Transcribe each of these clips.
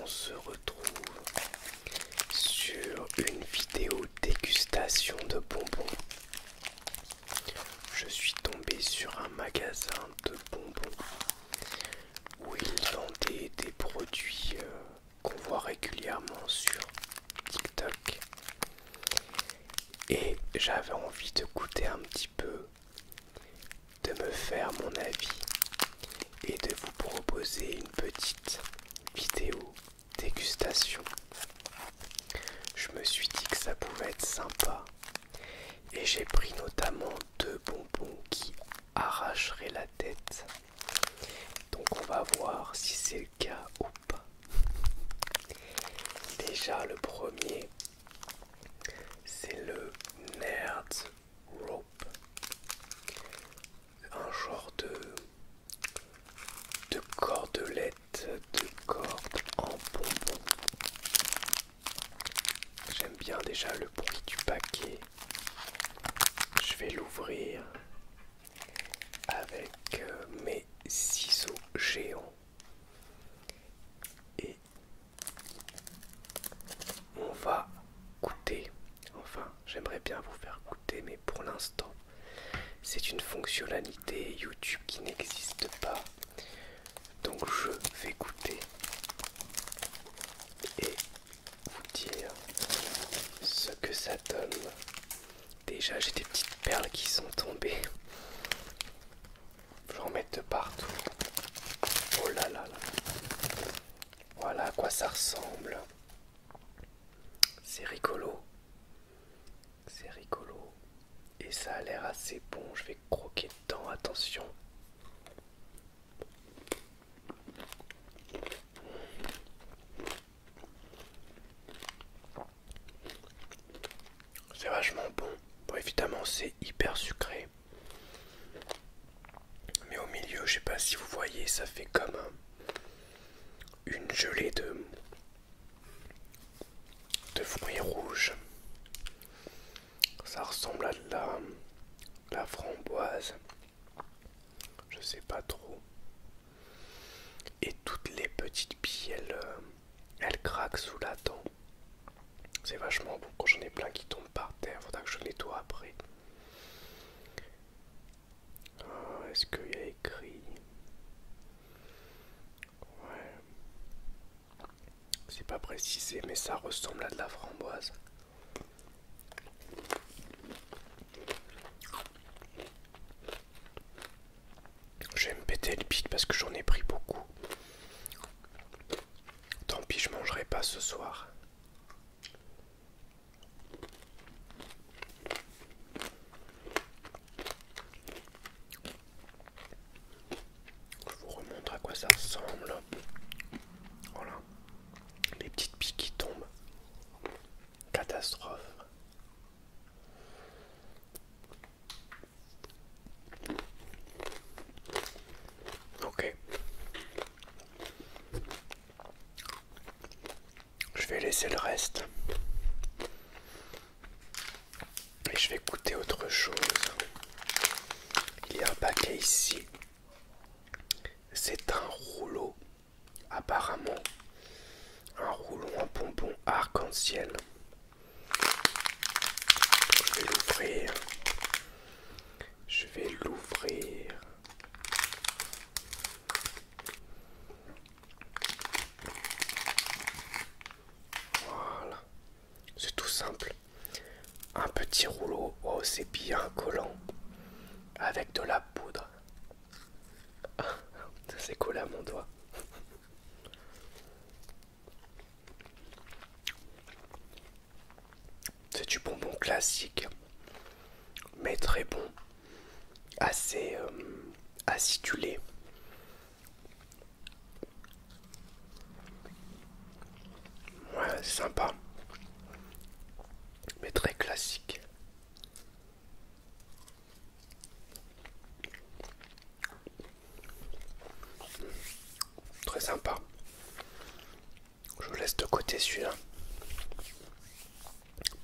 on se retrouve sur une vidéo dégustation de bonbons. Je suis tombé sur un magasin de bonbons où ils vendaient des produits qu'on voit régulièrement sur TikTok. Et j'avais envie de goûter un petit peu, de me faire mon avis et de vous proposer une petite vidéo dégustation. Je me suis dit que ça pouvait être sympa et j'ai pris notamment deux bonbons qui arracheraient la tête. Donc on va voir si c'est le cas ou pas. Déjà le premier, c'est le Nerds Rope. Un genre de cordelette, de corde en bonbons. J'aime bien déjà le bruit du paquet. Je vais l'ouvrir avec mes ciseaux géants. Et on va goûter. Enfin, j'aimerais bien vous faire goûter, mais pour l'instant, c'est une fonctionnalité YouTube qui n'existe pas. Donc je vais goûter et vous dire ce que ça donne. Déjà j'ai des petites perles qui sont tombées. J'en mets de partout. Oh là là là. Voilà à quoi ça ressemble. C'est rigolo. C'est rigolo. Et ça a l'air assez bon. Je vais croquer dedans, attention. C'est vachement bon. Bon, évidemment, c'est hyper sucré. Mais au milieu, je sais pas si vous voyez, ça fait comme une gelée de fruits rouges. Ça ressemble à de la framboise. Je sais pas trop. Et toutes les petites billes, elles craquent sous la dent. C'est vachement bon. Quand j'en ai plein qui tombent par terre, faudra que je nettoie après. Est-ce qu'il y a écrit? Ouais. C'est pas précisé, mais ça ressemble à de la framboise. Je vais me péter le pic parce que j'en ai pris beaucoup. Tant pis, je mangerai pas ce soir. Je vous remontre à quoi ça ressemble. Voilà. Les petites billes qui tombent. Catastrophe. Ok. Je vais laisser le reste. Et je vais goûter autre chose. Il y a un paquet ici. C'est un rouleau. Apparemment. Un rouleau en bonbons arc-en-ciel. Je vais l'ouvrir. Je vais l'ouvrir. Voilà. C'est tout simple. Un petit rouleau. Oh, c'est bien collant. Avec de la poudre. Ça s'est collé à mon doigt. C'est du bonbon classique. Mais très bon. Assez acidulé. Ouais, c'est sympa. Mais très classique. Très sympa. Je laisse de côté celui-là.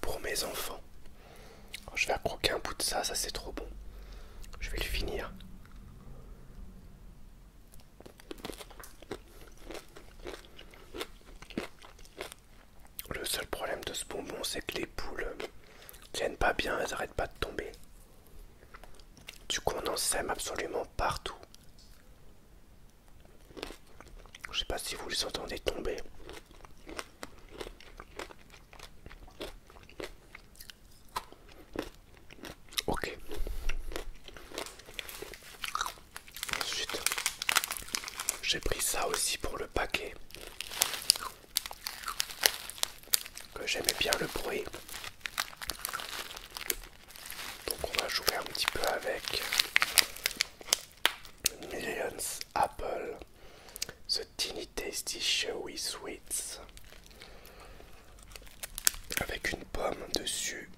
Pour mes enfants. Alors, je vais croquer un bout de ça, ça c'est trop bon. Je vais le finir. ce bonbon, c'est que les poules tiennent pas bien, elles arrêtent pas de tomber. Du coup, on en sème absolument partout. Je sais pas si vous les entendez tomber. Ok. Ensuite, j'ai pris ça aussi pour le paquet. Que j'aimais bien le bruit. Donc on va jouer un petit peu avec Millions Apple, The Teeny Tasty Showy Sweets, avec une pomme dessus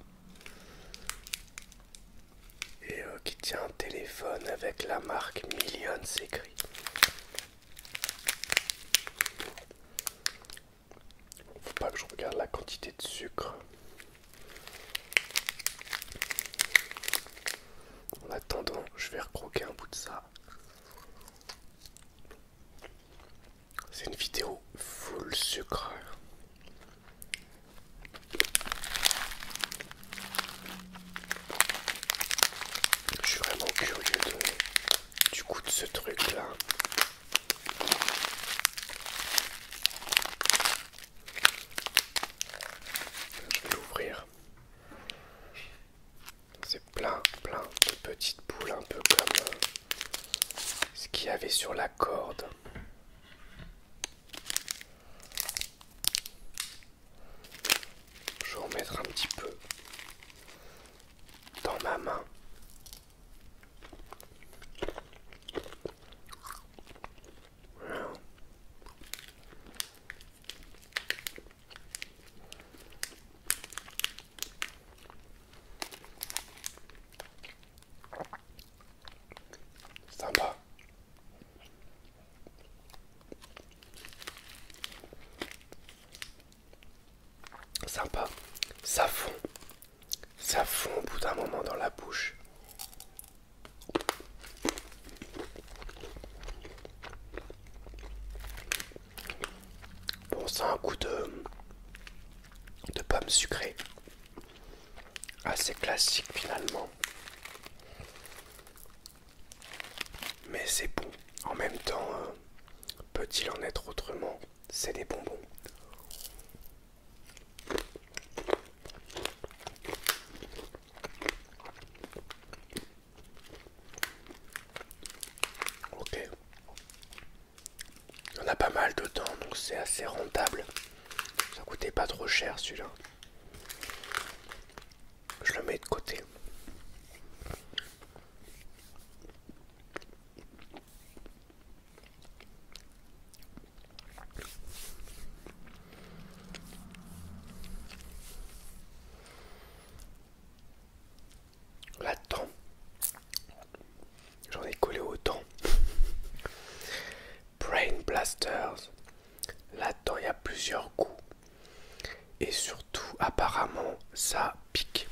et qui tient un téléphone avec la marque Millions écrit. Faut pas que je regarde la quantité de sucre. En attendant, je vais recroquer un bout de ça. C'est une vidéo full sucre. Je suis vraiment curieux du goût de ce truc là. Je vais l'ouvrir. C'est plein de petites boules, un peu comme ce qu'il y avait sur la corde. Je vais en mettre un petit peu dans ma main. Voilà. Sympa. Sympa. Ça fond. Ça fond au bout d'un moment dans la bouche. Bon, ça a un goût de pomme sucrée. Assez classique finalement. Mais c'est bon. En même temps, peut-il en être autrement? C'est des bonbons. Ok. Il y en a pas mal dedans, donc c'est assez rentable. Ça coûtait pas trop cher celui-là. Je le mets de côté. Là-dedans, j'en ai collé autant. Brain Blasters. Là-dedans, il y a plusieurs goûts. Et surtout, apparemment, ça pique.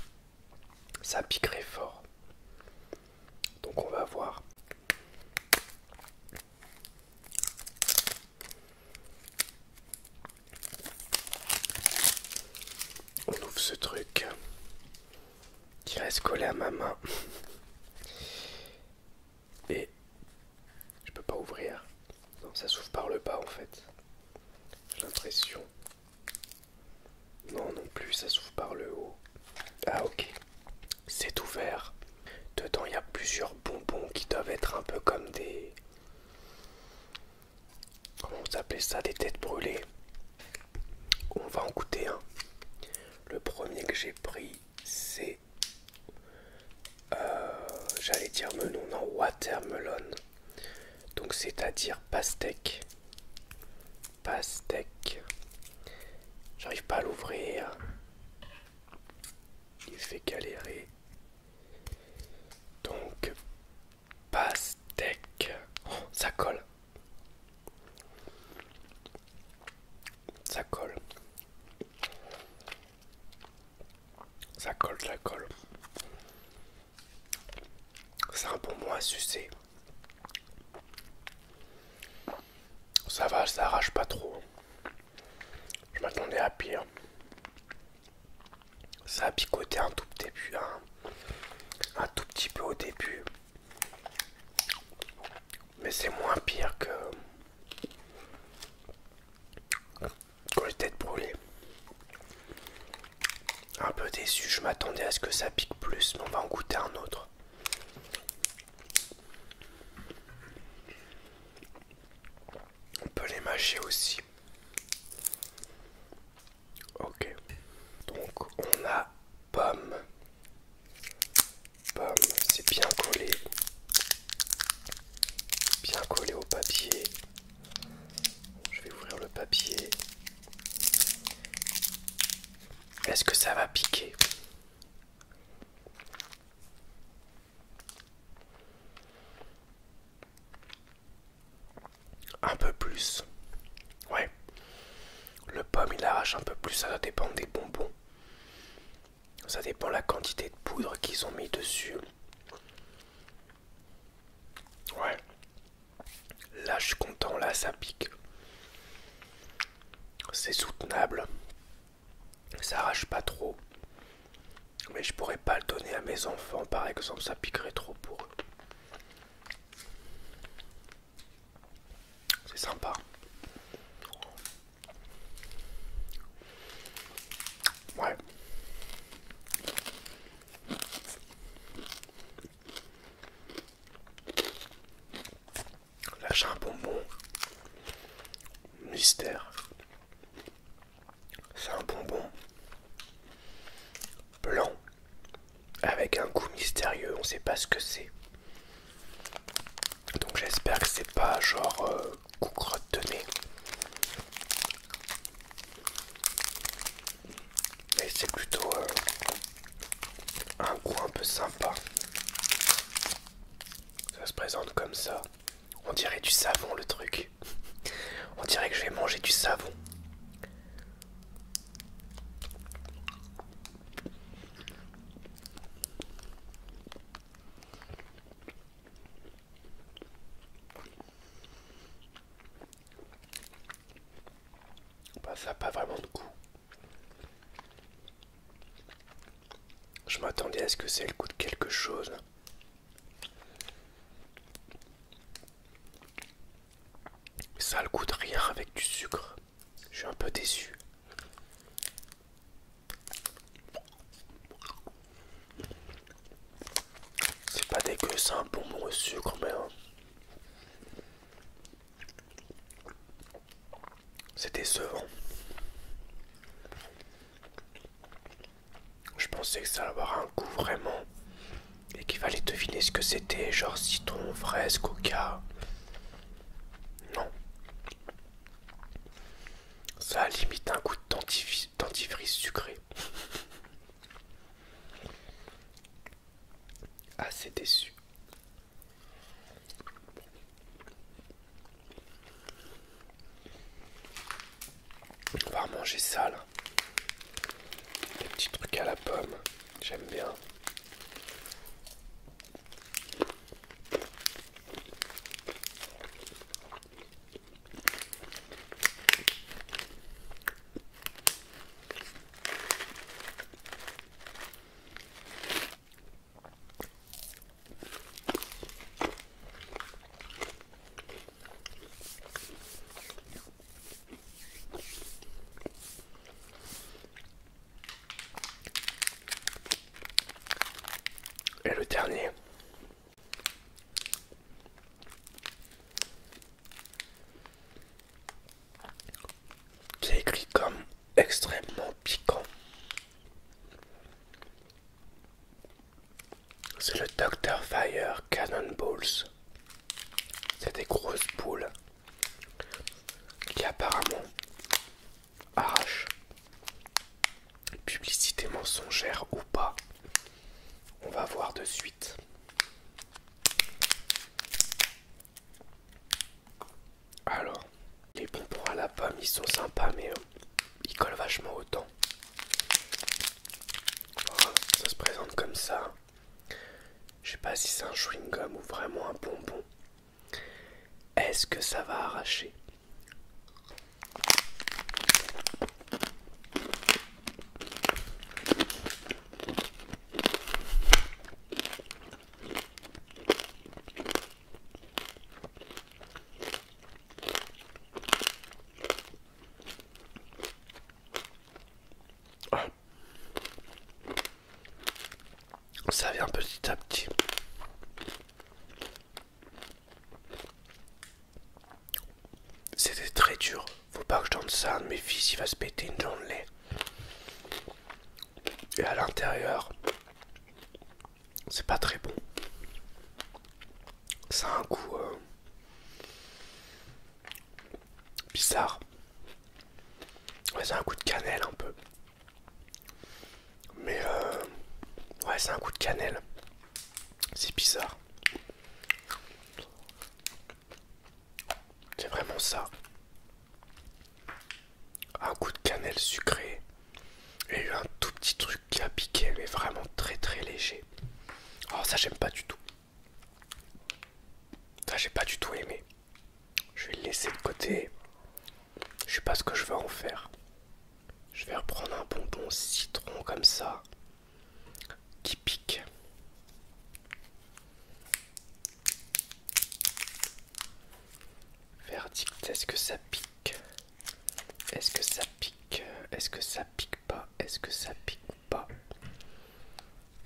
Ça piquerait fort. Donc on va voir. On ouvre ce truc qui reste collé à ma main. Et je peux pas ouvrir. Non, ça s'ouvre par le bas en fait. J'ai l'impression. Non, non plus, ça s'ouvre par le haut. Ah ok. C'est ouvert. Dedans, il y a plusieurs bonbons qui doivent être un peu comme des... Comment vous appelez ça? Des têtes brûlées. On va en goûter un. Le premier que j'ai pris, c'est... j'allais dire melon, non, watermelon. Donc c'est-à-dire pastèque. Pastèque. J'arrive pas à l'ouvrir. Il fait galérer. Donc pastèque. Oh, ça colle. Ça colle. Ça colle, ça colle. C'est un bonbon à sucer. Ça va, ça arrache pas trop. Je m'attendais à pire. déçu, je m'attendais à ce que ça pique plus, mais on va en goûter un autre. On peut les mâcher aussi. Ok. Donc on a pomme. Pomme, c'est bien collé. Bien collé au papier. Je vais ouvrir le papier. Est-ce que ça va piquer? Un peu plus. Ouais. Le pomme il arrache un peu plus, ça dépend des bonbons. Ça dépend de la quantité de poudre qu'ils ont mis dessus. Ouais. Là je suis content, là ça pique. C'est soutenable. Ça arrache pas trop. Mais je pourrais pas le donner à mes enfants par exemple, ça piquerait trop pour eux. C'est sympa. Ouais. Là j'ai un bonbon mystère. C'est un bonbon blanc avec un goût mystérieux, on sait pas ce que c'est. Donc j'espère que c'est pas genre goût crotte de nez. Mais c'est plutôt un goût un peu sympa. Ça se présente comme ça. On dirait du savon le truc. On dirait que je vais manger du savon. Bah, ça n'a pas vraiment de goût. Je m'attendais à ce que c'est le goût de quelque chose. Ça a le goût de rien avec du sucre. Je suis un peu déçu. C'est pas dégueu, c'est un bonbon au sucre, mais c'est décevant. Je pensais que ça allait avoir un goût vraiment et qu'il fallait deviner ce que c'était, genre citron, fraise, coca. Non. Ça a limite un goût de dentifrice sucré. Assez déçu. On va manger ça là. Des petits trucs à la pomme. J'aime bien. Et le dernier. Qui est écrit comme extrêmement piquant. C'est le Dr Fire Cannonballs. C'est des grosses boules qui apparemment arrachent. Publicité mensongère ou pas, on va voir de suite. Alors, les bonbons à la pomme, ils sont sympas, mais ils collent vachement aux dents. Voilà, ça se présente comme ça. Je sais pas si c'est un chewing-gum ou vraiment un bonbon. Est-ce que ça va arracher? ça vient petit à petit. C'était très dur. Faut pas que je donne ça à un de mes fils, il va se péter une dent de lait. Et à l'intérieur, c'est pas très bon. Ça a un goût bizarre. Ouais, c'est un goût de cannelle un peu. Mais ouais, c'est un goût de cannelle. C'est bizarre. C'est vraiment ça. Un goût de cannelle sucrée. Il y a eu un tout petit truc qui a piqué, mais vraiment très très léger. Alors ça j'aime pas du tout. Ça j'ai pas du tout aimé. Je vais le laisser de côté. Je sais pas ce que je vais en faire. Je vais reprendre un bonbon citron comme ça. Qui pique. Verdict, est-ce que ça pique? Est-ce que ça pique? Est-ce que ça pique pas? Est-ce que ça pique ou pas?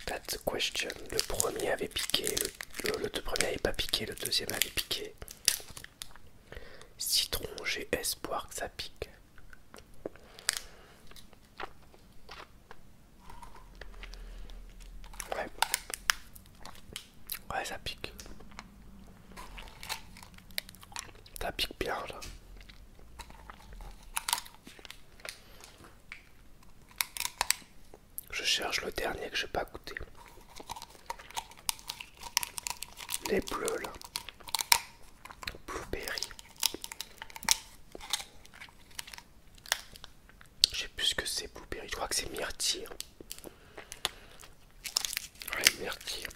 That's the question. Le premier avait piqué, le premier avait pas piqué, le deuxième avait piqué. Citron, j'ai espoir que ça pique. Ouais. Ouais, ça pique. Ça pique bien là. Je cherche le dernier que j'ai pas goûté. Les bleus là. Blueberry. Je sais plus ce que c'est blueberry. Je crois que c'est myrtille. Ouais, myrtille.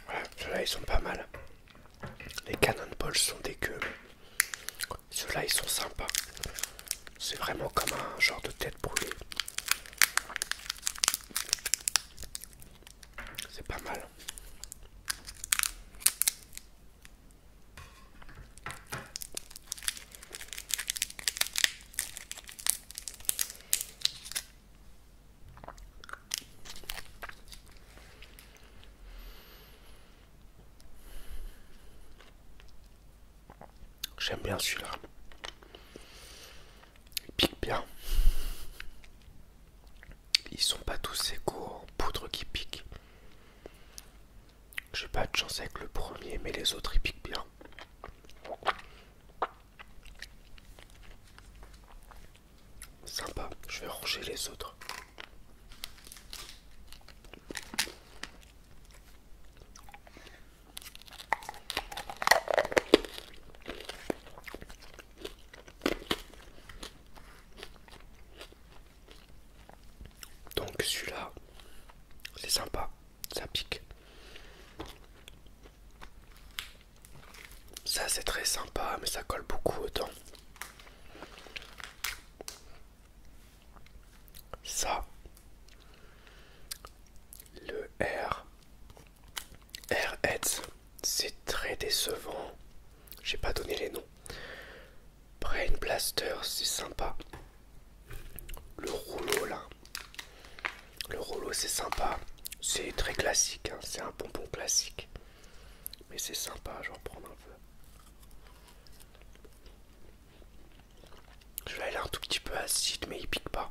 Ouais, ceux-là ils sont pas mal. Les Cannonballs sont dégueux. Ceux-là ils sont sympas. C'est vraiment comme un genre de tête brûlée. C'est pas mal. J'aime bien celui-là. Il pique bien. Ils sont pas tous égaux en poudre qui pique. J'ai pas de chance avec le premier, mais les autres ils piquent bien. Sympa, je vais ranger les autres. Donc celui-là, c'est sympa, ça pique. Ça c'est très sympa, mais ça colle beaucoup aux dents. Ça, le Airheads, c'est très décevant. J'ai pas donné les noms. Brain Blaster, c'est sympa. Le rouleau là, le rouleau c'est sympa. C'est très classique, hein. C'est un bonbon classique. Mais c'est sympa, je vais en prendre un peu. Celui-là il est un tout petit peu acide, mais il pique pas.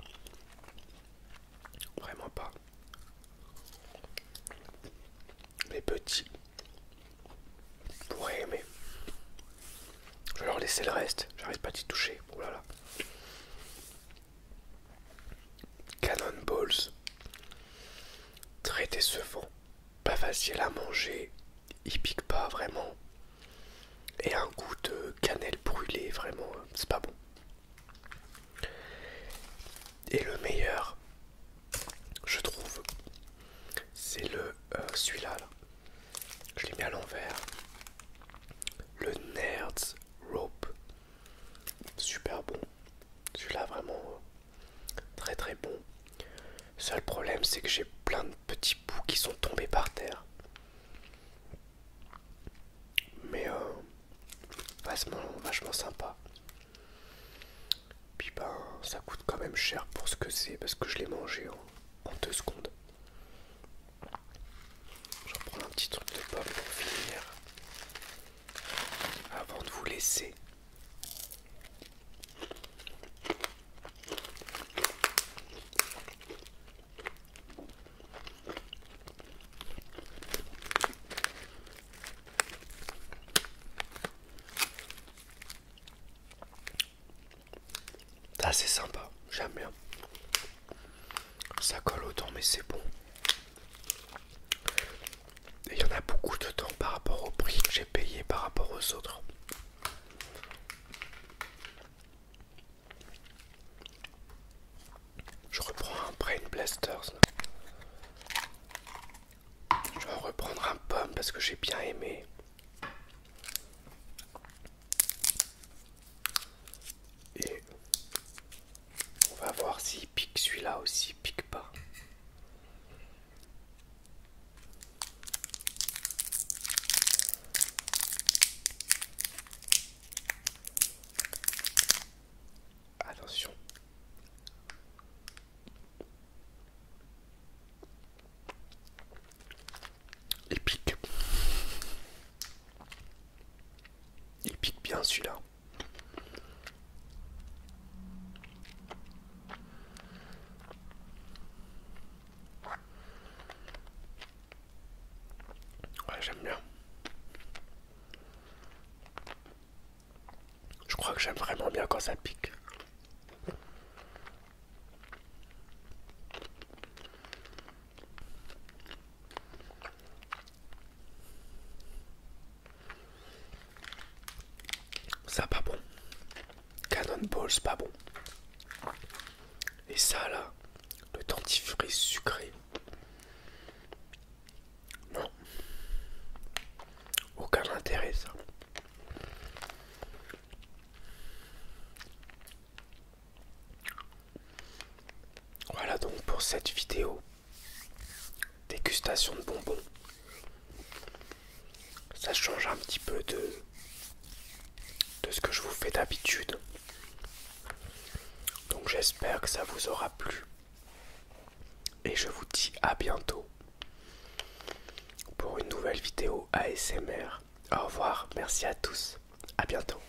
Vraiment pas. Les petits pourraient aimer. Je vais leur laisser le reste. J'arrête pas d'y toucher. Oh là là. Cannonballs. Très décevant. Pas facile à manger. Il pique pas vraiment. Et un goût de cannelle brûlée. Vraiment, c'est pas bon. Et le meilleur, je trouve, c'est celui-là. Là. Je l'ai mis à l'envers. Le Nerds Rope. Super bon. Celui-là vraiment très très bon. Seul problème c'est que j'ai plein de petits bouts qui sont tombés par terre. Mais vachement sympa. Puis ben ça coûte quand même cher pour ce que c'est parce que je l'ai mangé en 2 secondes. Je vais prendre un petit truc de pomme pour finir avant de vous laisser. Ça c'est sympa, j'aime bien. Ça colle aux dents mais c'est bon. Et il y en a beaucoup dedans par rapport au prix que j'ai payé par rapport aux autres. Je reprends un Brain Blasters. Je vais en reprendre un pomme parce que j'ai bien aimé. Et on va voir s'il pique celui-là aussi, pique pas. Attention. Il pique. Il pique bien celui-là. Ouais, j'aime bien. Je crois que j'aime vraiment bien quand ça pique. Ça pas bon. Cannonball, c'est pas bon. Et ça là, le dentifrice sucré. Non. Aucun intérêt ça. Voilà donc pour cette vidéo. Dégustation de bonbons. Ça change un petit peu de ce que je vous fais d'habitude. Donc j'espère que ça vous aura plu. Et je vous dis à bientôt pour une nouvelle vidéo ASMR. Au revoir, merci à tous, à bientôt.